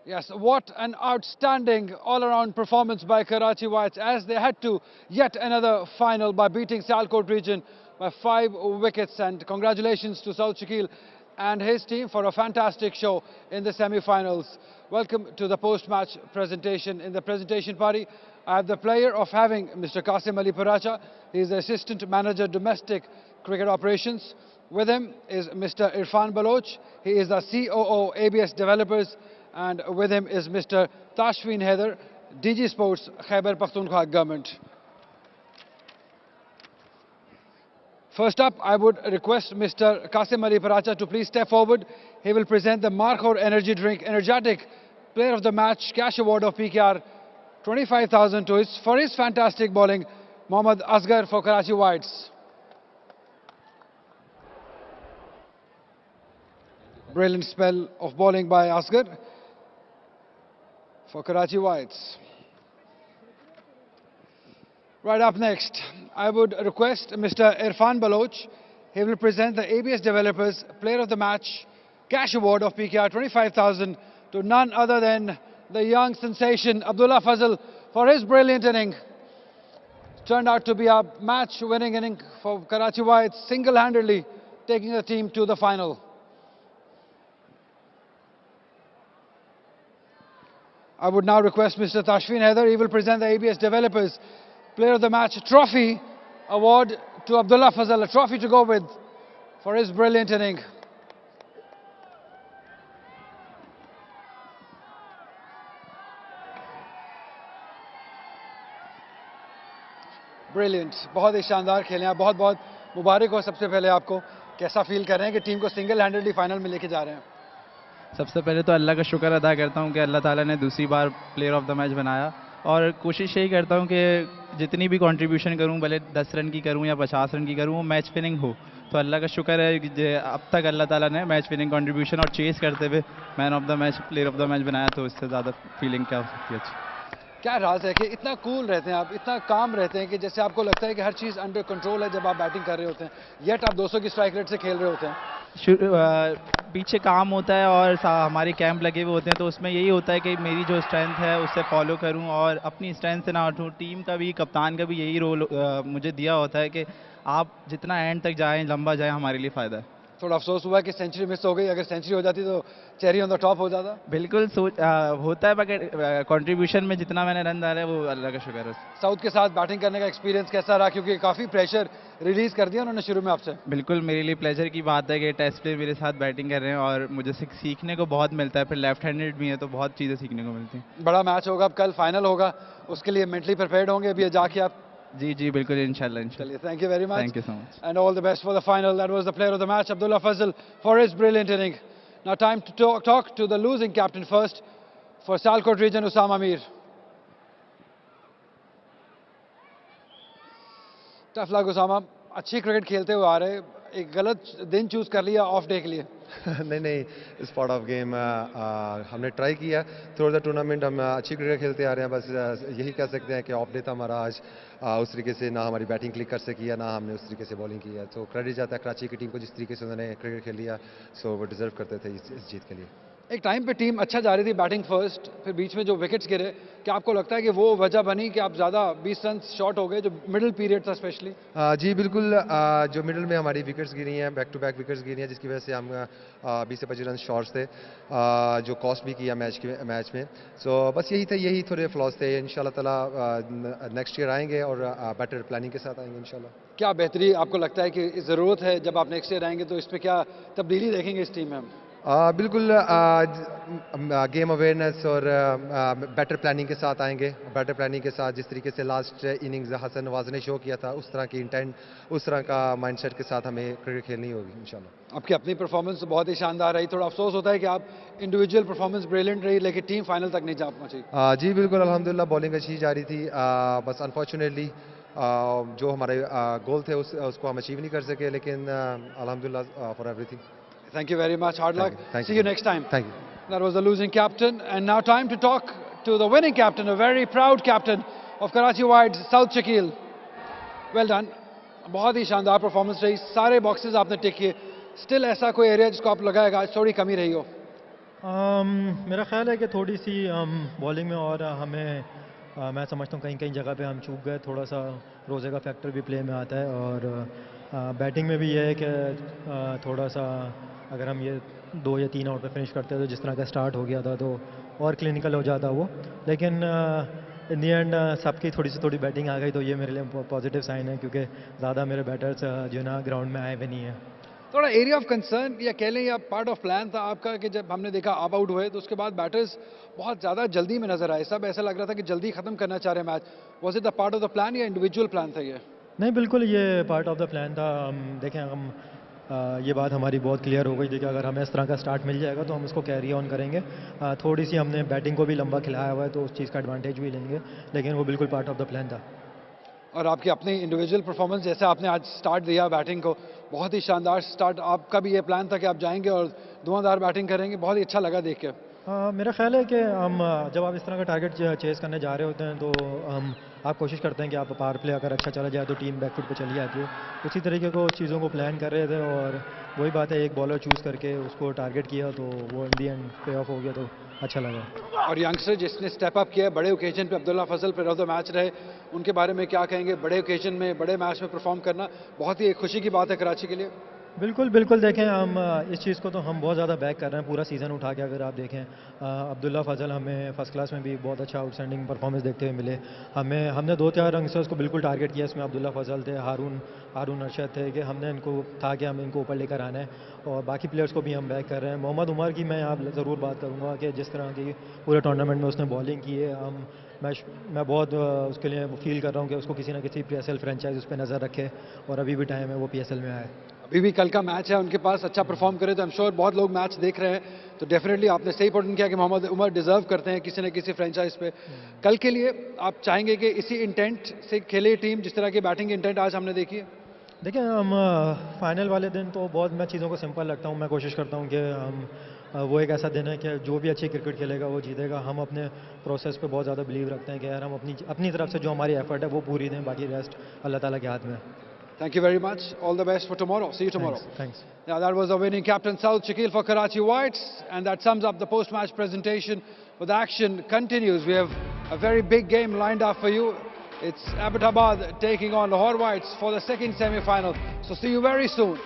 Yes, what an outstanding all-around performance by Karachi Whites as they head to yet another final by beating Sialkot region by 5 wickets. And congratulations to Saud Shakil and his team for a fantastic show in the semi-finals. Welcome to the post-match presentation. In the presentation party, I have the pleasure of having Mr. Qasim Ali Paracha. He is the Assistant Manager Domestic Cricket Operations. With him is Mr. Irfan Baloch. He is the COO ABS Developers. And with him is Mr. Tashfeen Haider, DG Sports, Khyber Pakhtunkhwa Government. First up, I would request Mr. Qasim Ali Paracha to please step forward. He will present the Markhor Energy Drink Energetic Player of the Match Cash Award of PKR 25,000 for his fantastic bowling, Mohammad Asghar for Karachi Whites. Brilliant spell of bowling by Asghar for Karachi Whites. Right up next, I would request Mr. Irfan Baloch. He will present the ABS Developers Player of the Match Cash Award of PKR 25,000 to none other than the young sensation Abdullah Fazal for his brilliant inning. It turned out to be a match-winning inning for Karachi Whites, single-handedly taking the team to the final. I would now request Mr. Tashfeen Haider. He will present the ABS Developers Player of the Match Trophy Award to Abdullah Fazal, a trophy to go with for his brilliant inning. Brilliant, बहुत ही शानदार खेले हैं. बहुत बहुत मुबारक हो सबसे पहले आपको. कैसा फील कर रहे हैं कि टीम को सिंगल हैंडेडली फाइनल में लेके जा रहे हैं? सबसे पहले तो अल्लाह का शुक्र अदा करता हूं कि अल्लाह ताला ने दूसरी बार प्लेयर ऑफ द मैच बनाया और कोशिश यही करता हूं कि जितनी भी कंट्रीब्यूशन करूं, भले 10 रन की करूं या 50 रन की करूं, वो मैच विनिंग हो. तो अल्लाह का शुक्र है कि अब तक अल्लाह ताला ने मैच विनिंग कंट्रीब्यूशन और चेस करते हुए man of the match, player of the match बनाया. तो इससे ज़्यादा फीलिंग क्या हो सकती है? क्या राज है कि इतना कूल रहते हैं आप, इतना काम रहते हैं कि जैसे आपको लगता है कि हर चीज़ अंडर कंट्रोल है जब आप बैटिंग कर रहे होते हैं, येट आप 200 की स्ट्राइक रेट से खेल रहे होते हैं? पीछे काम होता है और हमारे कैंप लगे हुए होते हैं, तो उसमें यही होता है कि मेरी जो स्ट्रेंथ है उससे फॉलो करूं और अपनी स्ट्रेंथ से ना उठूं. टीम का भी, कप्तान का भी यही रोल मुझे दिया होता है कि आप जितना एंड तक जाएं, लंबा जाएं, हमारे लिए फ़ायदा है. थोड़ा अफसोस हुआ कि सेंचुरी मिस हो गई. अगर सेंचुरी हो जाती तो चेरी ऑन द टॉप हो जाता. बिल्कुल होता है, मगर कंट्रीब्यूशन में जितना मैंने रन डाले वो अल्लाह का शुक्र है. साउथ के साथ बैटिंग करने का एक्सपीरियंस कैसा रहा, क्योंकि काफ़ी प्रेशर रिलीज कर दिया उन्होंने शुरू में आपसे? बिल्कुल मेरे लिए प्लेजर की बात है कि टेस्ट प्लेयर मेरे साथ बैटिंग कर रहे हैं और मुझे सीखने को बहुत मिलता है. फिर लेफ्ट हैंडेड भी है तो बहुत चीज़ें सीखने को मिलती हैं. बड़ा मैच होगा, अब कल फाइनल होगा, उसके लिए मेंटली प्रिपेयर्ड होंगे अभी जाके आप? जी जी बिल्कुल, इंशाल्लाह. चलिए, thank you very much. Thank you so much. And all the best for the final. That was the player of the match, Abdullah Fazal, for his brilliant inning. Now time to talk to the losing captain first for Sialkot region, Usama Mir. Tough luck, Usama. अच्छी cricket खेलते हुए आ रहे, एक गलत दिन choose कर लिया of day के लिए. नहीं, इस पार्ट ऑफ गेम हमने ट्राई किया थ्रू द टूर्नामेंट. हम अच्छी क्रिकेट खेलते आ रहे हैं. बस यही कह सकते हैं कि ऑफ डे था हमारा आज. उस तरीके से ना हमारी बैटिंग क्लिक कर सकी है, ना हमने उस तरीके से बॉलिंग की है. तो क्रेडिट जाता है कराची की टीम को जिस तरीके से उन्होंने क्रिकेट खेल लिया. सो वो डिजर्व करते थे इस जीत के लिए. एक टाइम पे टीम अच्छा जा रही थी, बैटिंग फर्स्ट, फिर बीच में जो विकेट्स गिरे, क्या आपको लगता है कि वो वजह बनी कि आप ज़्यादा 20 रन शॉर्ट हो गए, जो मिडिल पीरियड था स्पेशली? जी बिल्कुल. जो मिडिल में हमारी विकेट्स गिरी हैं, बैक टू बैक विकेट्स गिरी हैं, जिसकी वजह से हम 20 से 25 रन शॉर्ट्स थे, जो कॉस्ट भी किया मैच में. सो बस यही थोड़े फ्लॉज थे. इंशाल्लाह ताला नेक्स्ट ईयर आएंगे और बेटर प्लानिंग के साथ आएंगे इंशाल्लाह. क्या बेहतरी आपको लगता है कि ज़रूरत है जब आप नेक्स्ट ईयर आएंगे, तो इस पर क्या तब्दीली देखेंगे इस टीम में हम? बिल्कुल. गेम अवेयरनेस और बेटर प्लानिंग के साथ आएंगे. बेटर प्लानिंग के साथ, जिस तरीके से लास्ट इनिंग्स हसन नवाज ने शो किया था, उस तरह की इंटेंट, उस तरह का माइंडसेट के साथ हमें क्रिकेट खेलनी होगी इंशाल्लाह. आपकी अपनी परफॉर्मेंस बहुत ही शानदार रही. थोड़ा अफसोस होता है कि आप इंडिविजुअल परफॉर्मेंस ब्रिलियंट रही, लेकिन टीम फाइनल तक नहीं जा पहुंची. जी बिल्कुल, अल्हम्दुलिल्लाह बॉलिंग अच्छी जा रही थी. बस अनफॉर्चुनेटली जो हमारे गोल थे उसको हम अचीव नहीं कर सके, लेकिन अल्हम्दुलिल्लाह for everything. Thank you very much. Hard luck. Thank See you next time. Thank you. That was the losing captain. And now time to talk to the winning captain, a very proud captain of Karachi Whites, Saud Shakil. Well done. बहुत ही शानदार performance रही. सारे boxes आपने टिक किए. Still ऐसा कोई area जिसको आप लगाएगा आज थोड़ी कमी रही हो? मेरा ख्याल है कि थोड़ी सी बॉलिंग में और हमें मैं समझता हूँ कहीं कहीं जगह पे हम चूक गए, थोड़ा सा रोज़े का फैक्टर भी प्ले में आता है। और बैटिंग में भी ये है कि थोड़ा सा अगर हम ये 2 या 3 आउट पे फिनिश करते तो जिस तरह का स्टार्ट हो गया था तो और क्लिनिकल हो जाता वो। लेकिन इन दी एंड सबकी थोड़ी बैटिंग आ गई तो ये मेरे लिए पॉजिटिव साइन है, क्योंकि ज़्यादा मेरे बैटर्स जो है ना ग्राउंड में आए भी नहीं हैं। थोड़ा एरिया ऑफ कंसर्न या कह लें या पार्ट ऑफ प्लान था आपका कि जब हमने देखा आप आउट हुए तो उसके बाद बैटर्स बहुत ज़्यादा जल्दी में नजर आए, सब ऐसा लग रहा था कि जल्दी खत्म करना चाह रहे हैं match. Was it the part of the plan या इंडिविजुअल प्लान था ये? नहीं, बिल्कुल ये पार्ट ऑफ द प्लान था। देखें हम ये बात हमारी बहुत क्लियर हो गई थी कि अगर हमें इस तरह का स्टार्ट मिल जाएगा तो हम उसको कैरी ऑन करेंगे। थोड़ी सी हमने बैटिंग को भी लंबा खिलाया हुआ है तो उस चीज़ का एडवांटेज भी लेंगे, लेकिन वो बिल्कुल पार्ट ऑफ द प्लान था। और आपकी अपनी इंडिविजुअल परफॉर्मेंस, जैसे आपने आज स्टार्ट दिया बैटिंग को, बहुत ही शानदार स्टार्ट। आपका भी ये प्लान था कि आप जाएंगे और धुआंधार बैटिंग करेंगे, बहुत ही अच्छा लगा देख के। मेरा ख्याल है कि हम जब आप इस तरह का टारगेट चेस करने जा रहे होते हैं तो हम आप कोशिश करते हैं कि आप पावर प्ले अगर अच्छा चला जाए तो टीम बैकफुट पे चली जाती है। उसी तरीके को चीज़ों को प्लान कर रहे थे और वही बात है, एक बॉलर चूज़ करके उसको टारगेट किया तो वो इन दी एंड पे ऑफ हो गया तो अच्छा लगा। और यंगस्टर जिसने स्टेप अप किया है बड़े ओकेजन पे, अब्दुल्ला फजल प्लेयर ऑफ द मैच रहे, उनके बारे में क्या कहेंगे? बड़े ओकेजन में बड़े मैच में परफॉर्म करना बहुत ही एक खुशी की बात है कराची के लिए। बिल्कुल बिल्कुल, देखें हम इस चीज़ को तो हम बहुत ज़्यादा बैक कर रहे हैं पूरा सीज़न उठा के। अगर आप देखें अब्दुल्ला फजल हमें फर्स्ट क्लास में भी बहुत अच्छा आउटस्टैंडिंग परफॉर्मेंस देखते हुए मिले। हमने 2-4 यंगस्टर्स को बिल्कुल टारगेट किया, इसमें अब्दुल्ला फजल थे, हारून अरशद थे, कि हमने इनको था कि हम इनको ऊपर लेकर आना है और बाकी प्लेयर्स को भी हम बैक कर रहे हैं। मोहम्मद उमर की मैं यहाँ ज़रूर बात करूँगा कि जिस तरह की पूरे टूर्नामेंट में उसने बॉलिंग की है, मैं बहुत उसके लिए फील कर रहा हूँ कि उसको किसी ना किसी PSL फ्रेंचाइज उस पर नज़र रखे और अभी भी टाइम है वो PSL में आए। अभी भी कल का मैच है उनके पास, अच्छा परफॉर्म करे तो आई एम श्योर बहुत लोग मैच देख रहे हैं, तो डेफिनेटली आपने सही पॉइंट किया कि मोहम्मद उमर डिजर्व करते हैं किसी न किसी फ्रेंचाइज पे। कल के लिए आप चाहेंगे कि इसी इंटेंट से खेले टीम जिस तरह की बैटिंग इंटेंट आज हमने देखी है? देखिए हम फाइनल वाले दिन तो बहुत मैं चीज़ों को सिंपल रखता हूँ। मैं कोशिश करता हूँ कि हम वो एक ऐसा दिन है कि जो भी अच्छी क्रिकेट खेलेगा वो जीतेगा। हम अपने प्रोसेस पे बहुत ज़्यादा बिलीव रखते हैं कि यार हम अपनी तरफ से जो हमारी एफर्ट है वो पूरी दें, बाकी रेस्ट अल्लाह ताला के हाथ में है। Thank you very much. All the best for tomorrow. See you tomorrow. Thanks. Now that was the winning captain Saud Shakil for Karachi Whites, and that sums up the post-match presentation. But the action continues. We have a very big game lined up for you. It's Abbottabad taking on Lahore Whites for the second semi-final. So see you very soon.